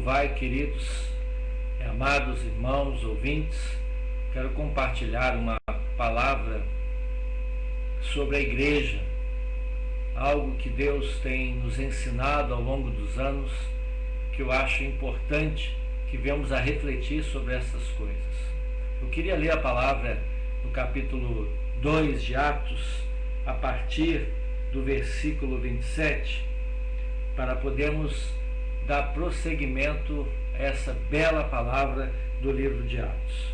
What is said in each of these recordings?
vai, queridos e amados irmãos, ouvintes? Quero compartilhar uma palavra sobre a igreja, algo que Deus tem nos ensinado ao longo dos anos, que eu acho importante que venhamos a refletir sobre essas coisas. Eu queria ler a palavra no capítulo 2 de Atos, a partir do versículo 27, para podermos dar prosseguimento a essa bela palavra do livro de Atos.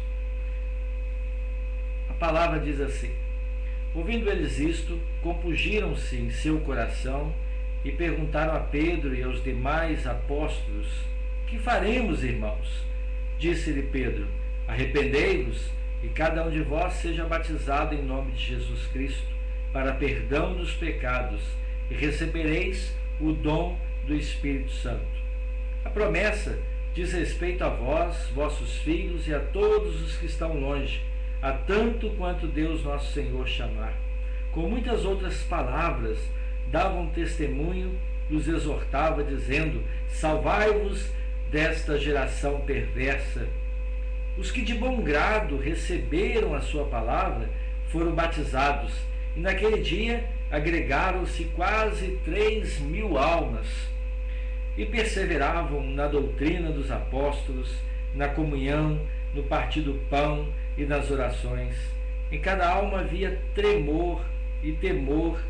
A palavra diz assim: ouvindo eles isto, compungiram-se em seu coração e perguntaram a Pedro e aos demais apóstolos: que faremos, irmãos? Disse-lhe Pedro: arrependei-vos e cada um de vós seja batizado em nome de Jesus Cristo para perdão dos pecados, e recebereis o dom do Espírito Santo. A promessa diz respeito a vós, vossos filhos e a todos os que estão longe, a tanto quanto Deus nosso Senhor chamar. Com muitas outras palavras davam testemunho e os exortava, dizendo: salvai-vos desta geração perversa. Os que de bom grado receberam a sua palavra foram batizados, e naquele dia agregaram-se quase 3.000 almas, e perseveravam na doutrina dos apóstolos, na comunhão, no partir do pão e nas orações. Em cada alma havia tremor e temor,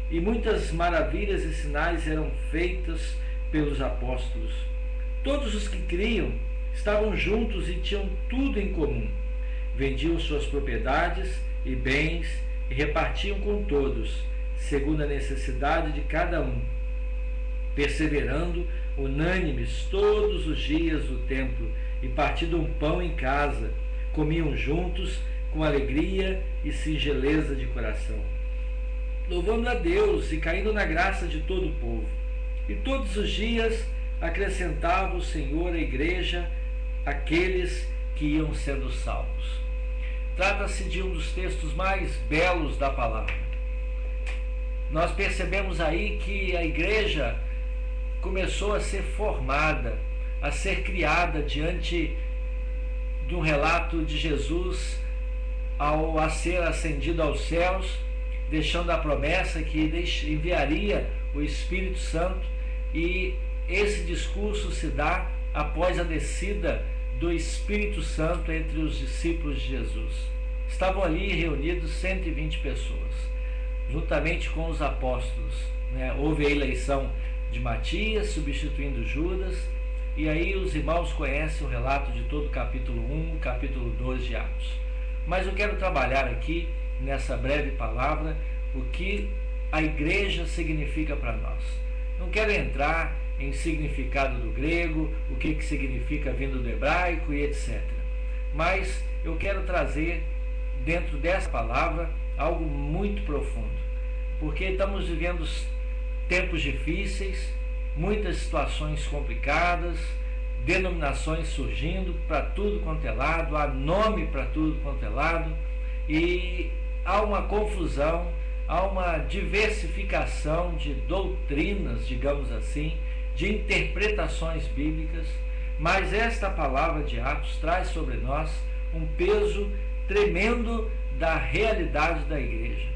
e muitas maravilhas e sinais eram feitas pelos apóstolos. Todos os que criam estavam juntos e tinham tudo em comum. Vendiam suas propriedades e bens e repartiam com todos, segundo a necessidade de cada um, perseverando unânimes todos os dias no templo, e partindo um pão em casa, comiam juntos com alegria e singeleza de coração, louvando a Deus e caindo na graça de todo o povo. E todos os dias acrescentava o Senhor à igreja aqueles que iam sendo salvos. Trata-se de um dos textos mais belos da palavra. Nós percebemos aí que a igreja começou a ser formada, a ser criada diante de um relato de Jesus ao ser ascendido aos céus, deixando a promessa que enviaria o Espírito Santo, e esse discurso se dá após a descida do Espírito Santo entre os discípulos de Jesus. Estavam ali reunidos 120 pessoas, juntamente com os apóstolos. Houve a eleição de Matias, substituindo Judas, e aí os irmãos conhecem o relato de todo o capítulo 1, capítulo 2 de Atos. Mas eu quero trabalhar aqui, nessa breve palavra, o que a igreja significa para nós. Não quero entrar em significado do grego, o que significa vindo do hebraico e etc. Mas eu quero trazer dentro dessa palavra algo muito profundo, porque estamos vivendo tempos difíceis, muitas situações complicadas, denominações surgindo para tudo quanto é lado, há nome para tudo quanto é lado, e há uma confusão, há uma diversificação de doutrinas, digamos assim, de interpretações bíblicas. Mas esta palavra de Atos traz sobre nós um peso tremendo da realidade da igreja.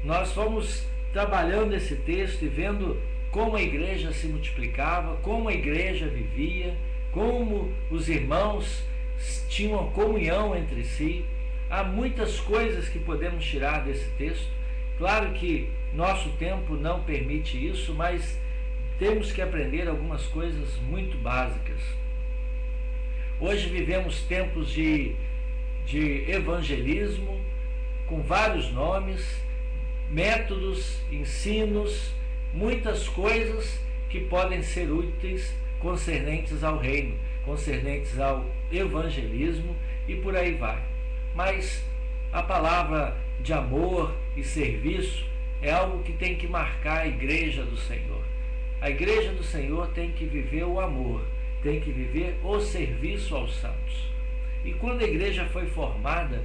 Nós fomos trabalhando esse texto e vendo como a igreja se multiplicava, como a igreja vivia, como os irmãos tinham comunhão entre si. Há muitas coisas que podemos tirar desse texto. Claro que nosso tempo não permite isso, mas temos que aprender algumas coisas muito básicas. Hoje vivemos tempos de evangelismo, com vários nomes, métodos, ensinos, muitas coisas que podem ser úteis concernentes ao reino, concernentes ao evangelismo, e por aí vai. Mas a palavra de amor e serviço é algo que tem que marcar a igreja do Senhor. A igreja do Senhor tem que viver o amor, tem que viver o serviço aos santos. E quando a igreja foi formada,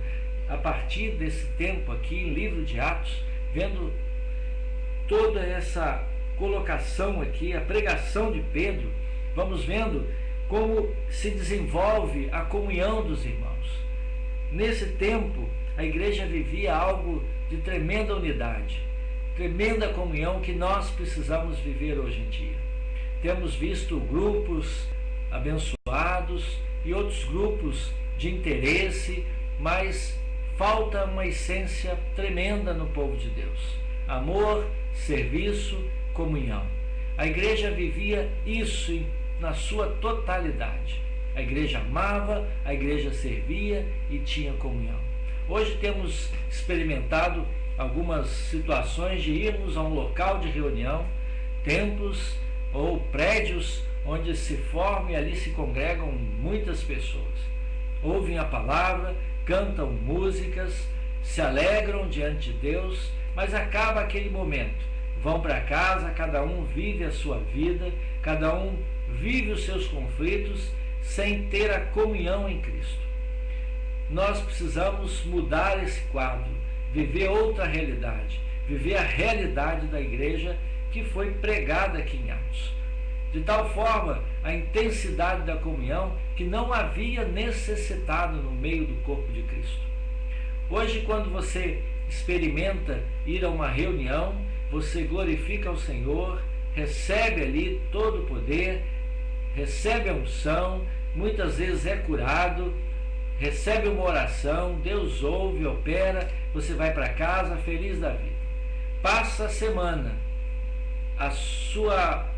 a partir desse tempo aqui, em livro de Atos, vendo toda essa colocação aqui, a pregação de Pedro, vamos vendo como se desenvolve a comunhão dos irmãos. Nesse tempo, a igreja vivia algo de tremenda unidade, tremenda comunhão que nós precisamos viver hoje em dia. Temos visto grupos abençoados e outros grupos de interesse, mas falta uma essência tremenda no povo de Deus: amor, serviço, comunhão. A igreja vivia isso na sua totalidade. A igreja amava, a igreja servia e tinha comunhão. Hoje temos experimentado algumas situações de irmos a um local de reunião, templos ou prédios onde se formam e ali se congregam muitas pessoas. Ouvem a palavra, cantam músicas, se alegram diante de Deus, mas acaba aquele momento. Vão para casa, cada um vive a sua vida, cada um vive os seus conflitos sem ter a comunhão em Cristo. Nós precisamos mudar esse quadro, viver outra realidade, viver a realidade da igreja que foi pregada aqui em Atos. De tal forma, a intensidade da comunhão que não havia necessitado no meio do corpo de Cristo. Hoje, quando você experimenta ir a uma reunião, você glorifica o Senhor, recebe ali todo o poder, recebe a unção, muitas vezes é curado, recebe uma oração, Deus ouve, opera, você vai para casa feliz da vida. Passa a semana,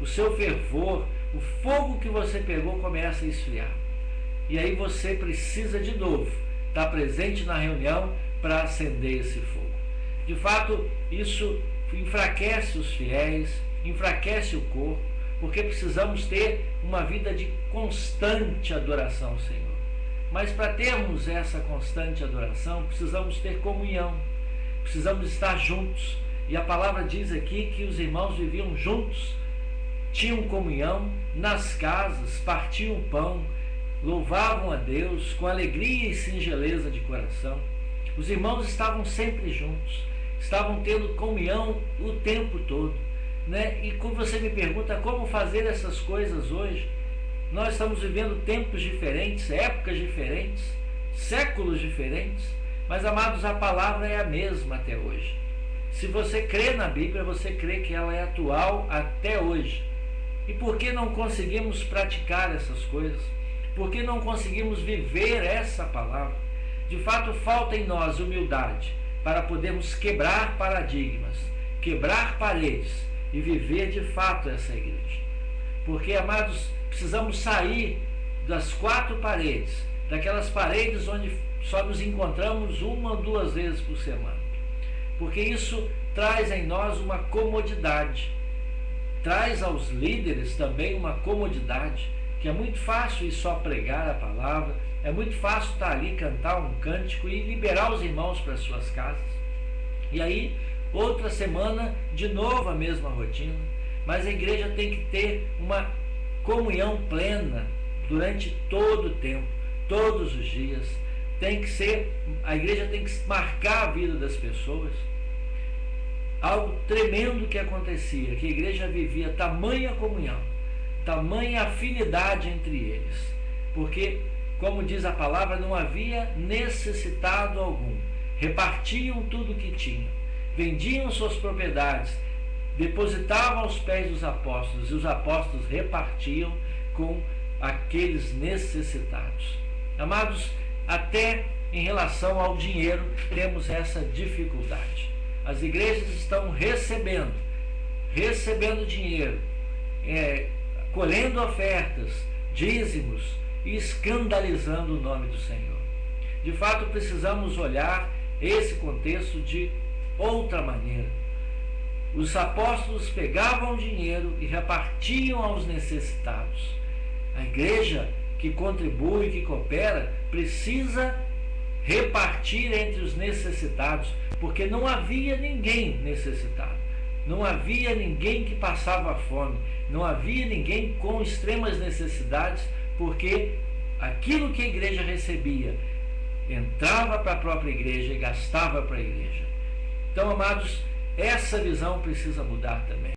o seu fervor, o fogo que você pegou começa a esfriar. E aí você precisa de novo estar presente na reunião para acender esse fogo. De fato, isso enfraquece os fiéis, enfraquece o corpo, porque precisamos ter uma vida de constante adoração ao Senhor. Mas para termos essa constante adoração, precisamos ter comunhão, precisamos estar juntos. E a palavra diz aqui que os irmãos viviam juntos, tinham comunhão nas casas, partiam pão, louvavam a Deus com alegria e singeleza de coração. Os irmãos estavam sempre juntos, estavam tendo comunhão o tempo todo, né? E quando você me pergunta como fazer essas coisas hoje, nós estamos vivendo tempos diferentes, épocas diferentes, séculos diferentes, mas, amados, a palavra é a mesma até hoje. Se você crê na Bíblia, você crê que ela é atual até hoje. E por que não conseguimos praticar essas coisas? Por que não conseguimos viver essa palavra? De fato, falta em nós humildade para podermos quebrar paradigmas, quebrar paredes e viver de fato essa igreja. Porque, amados, precisamos sair das quatro paredes, daquelas paredes onde só nos encontramos uma ou duas vezes por semana. Porque isso traz em nós uma comodidade, traz aos líderes também uma comodidade, que é muito fácil ir só pregar a palavra, é muito fácil estar ali, cantar um cântico e liberar os irmãos para as suas casas. E aí, outra semana, de novo a mesma rotina, mas a igreja tem que ter uma comunhão plena durante todo o tempo, todos os dias. A igreja tem que marcar a vida das pessoas. Algo tremendo que acontecia, que a igreja vivia tamanha comunhão, tamanha afinidade entre eles, porque, como diz a palavra, não havia necessitado algum, repartiam tudo o que tinham, vendiam suas propriedades, depositavam aos pés dos apóstolos, e os apóstolos repartiam com aqueles necessitados. Amados, até em relação ao dinheiro temos essa dificuldade. As igrejas estão recebendo dinheiro, colhendo ofertas, dízimos e escandalizando o nome do Senhor. De fato, precisamos olhar esse contexto de outra maneira. Os apóstolos pegavam dinheiro e repartiam aos necessitados. A igreja que contribui, que coopera, precisa repartir entre os necessitados, porque não havia ninguém necessitado, não havia ninguém que passava fome, não havia ninguém com extremas necessidades, porque aquilo que a igreja recebia entrava para a própria igreja e gastava para a igreja. Então, amados, essa visão precisa mudar também.